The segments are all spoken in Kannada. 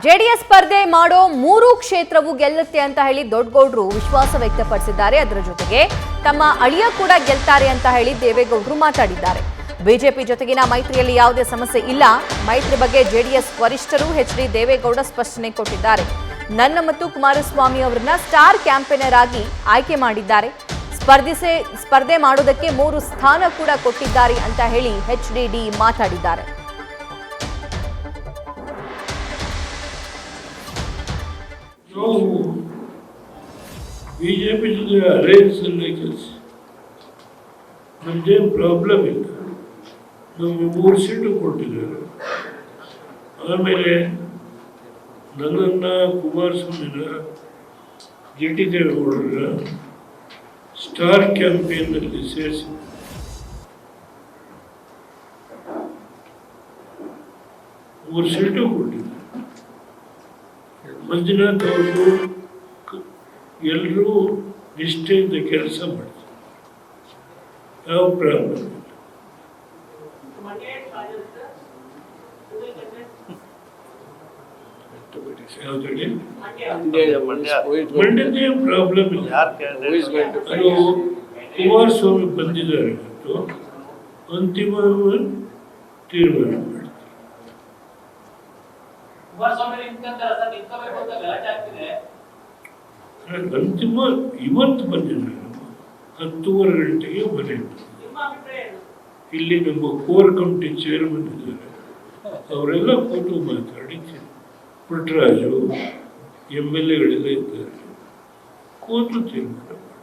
ಜೆಡಿಎಸ್ ಸ್ಪರ್ಧೆ ಮಾಡೋ 3 ಕ್ಷೇತ್ರವು ಗೆಲ್ಲುತ್ತೆ ಅಂತ ಹೇಳಿ ದೊಡ್ಡಗೌಡರು ವಿಶ್ವಾಸ ವ್ಯಕ್ತಪಡಿಸಿದ್ದಾರೆ. ಅದರ ಜೊತೆಗೆ ತಮ್ಮ ಅಳಿಯ ಕೂಡ ಗೆಲ್ತಾರೆ ಅಂತ ಹೇಳಿ ದೇವೇಗೌಡರು ಮಾತಾಡಿದ್ದಾರೆ. ಬಿಜೆಪಿ ಜೊತೆಗಿನ ಮೈತ್ರಿಯಲ್ಲಿ ಯಾವುದೇ ಸಮಸ್ಯೆ ಇಲ್ಲ. ಮೈತ್ರಿ ಬಗ್ಗೆ ಜೆಡಿಎಸ್ ವರಿಷ್ಠರು ಎಚ್.ಡಿ. ದೇವೇಗೌಡ ಸ್ಪಷ್ಟನೆ ಕೊಟ್ಟಿದ್ದಾರೆ. ನನ್ನ ಮತ್ತು ಕುಮಾರಸ್ವಾಮಿ ಅವರನ್ನ ಸ್ಟಾರ್ ಕ್ಯಾಂಪೇನರ್ ಆಗಿ ಆಯ್ಕೆ ಮಾಡಿದ್ದಾರೆ. ಸ್ಪರ್ಧೆ ಮಾಡೋದಕ್ಕೆ 3 ಸ್ಥಾನ ಕೂಡ ಕೊಟ್ಟಿದ್ದಾರೆ ಅಂತ ಹೇಳಿ ಎಚ್.ಡಿ. ಮಾತಾಡಿದ್ದಾರೆ. ನಾವು ಬಿಜೆಪಿ ಜೊತೆ ಅಲಯನ್ಸ್ ಅಲ್ಲೇ ಕೆಲಸ, ನಮ್ದೇನು ಪ್ರಾಬ್ಲಮ್ ಇಲ್ಲ. ನಮಗೆ 3 ಸೀಟು ಕೊಟ್ಟಿದ್ದಾರೆ. ಆಮೇಲೆ ನನ್ನನ್ನು ಕುಮಾರಸ್ವಾಮಿನ ಜಿ.ಟಿ. ದೇವೇಗೌಡರ ಸ್ಟಾರ್ ಕ್ಯಾಂಪೇನ್ನಲ್ಲಿ ಸೇರಿಸಿ 3 ಸೀಟು ಕೊಟ್ಟಿದ್ದಾರೆ. ಮಂಜುನಾಥ್ ಅವರು ಎಲ್ಲರೂ ನಿಷ್ಠೆಯಿಂದ ಕೆಲಸ ಮಾಡ್ತಾರೆ, ಯಾವ ಪ್ರಾಬ್ಲಮ್ ಇಲ್ಲ. ಮಂಡ್ಯದ ಪ್ರಾಬ್ಲಮ್ ಇಲ್ಲ. ಅದು ಕುಮಾರಸ್ವಾಮಿ ಬಂದಿದ್ದಾರೆ ಮತ್ತು ಅಂತಿಮ ತೀರ್ಮಾನ ಮಾಡ್ತಾರೆ. ಅಂತಿಮ ಇವತ್ತು ಬಂದಿದ್ದಾರೆ. 10:30 ಗಂಟೆಗೆ ಬರೆಯಿತು. ಇಲ್ಲಿ ನಮ್ಮ ಕೋರ್ ಕಮಿಟಿ ಚೇರ್ಮನ್ ಇದ್ದಾರೆ, ಅವರೆಲ್ಲ ಕೂತು ಮಾತಾಡಿ, ಪುಟ್ಟರಾಜು MLA-ಗಳೆಲ್ಲ ಇದ್ದಾರೆ, ಕೂತು ತೀರ್ಮಾನ ಮಾಡಿ.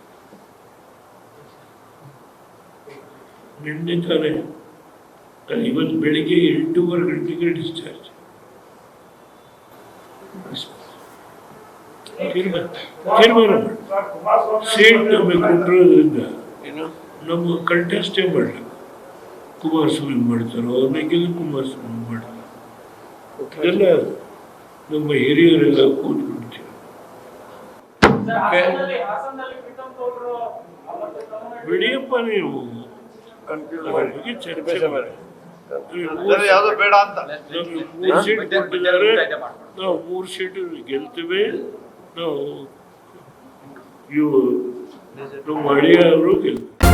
ನಿನ್ನೆ ತಾನೇ ಇವತ್ತು ಬೆಳಿಗ್ಗೆ 8:30 ಗಂಟೆಗೆ ಡಿಸ್ಚಾರ್ಜ್. ತೀರ್ಮಾನ ಮಾಡಿ ಸೀಟ್ ನಮಗೆ ಕೊಟ್ಟಿರೋದ್ರಿಂದ ನಮ್ಮ ಕಂಟೆಸ್ಟೇ ಮಾಡಲಿಲ್ಲ. ಕುಮಾರಸ್ವಾಮಿ ಮಾಡ್ತಾರೋ ಅವ್ರನ್ನೆಲ್ಲ ಕುಮಾರಸ್ವಾಮಿ ಮಾಡ್ತಾರೆ. ಎಲ್ಲ ನಮ್ಮ ಹಿರಿಯರೆಲ್ಲ ಕೂತ್ಕೊಳ್ತೀವಿ. ಬಿಡಿಯಪ್ಪ, ನೀವು ಬಗ್ಗೆ ಚರ್ಚೆ ಮಾಡಿ. 3 ಸೀಟ್ ಕೊಟ್ಟಿದ್ದಾರೆ, ನಾವು 3 ಸೀಟು ಗೆಲ್ತೇವೆ. ನಾವು ನಮ್ಮ ಅಳಿಯವರು ಗೆಲ್ತೇವೆ.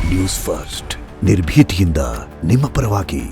ನ್ಯೂಸ್ ಫಸ್ಟ್ ನಿರ್ಭೀತಿಯಿಂದ ನಿಮ್ಮ ಪರವಾಗಿ.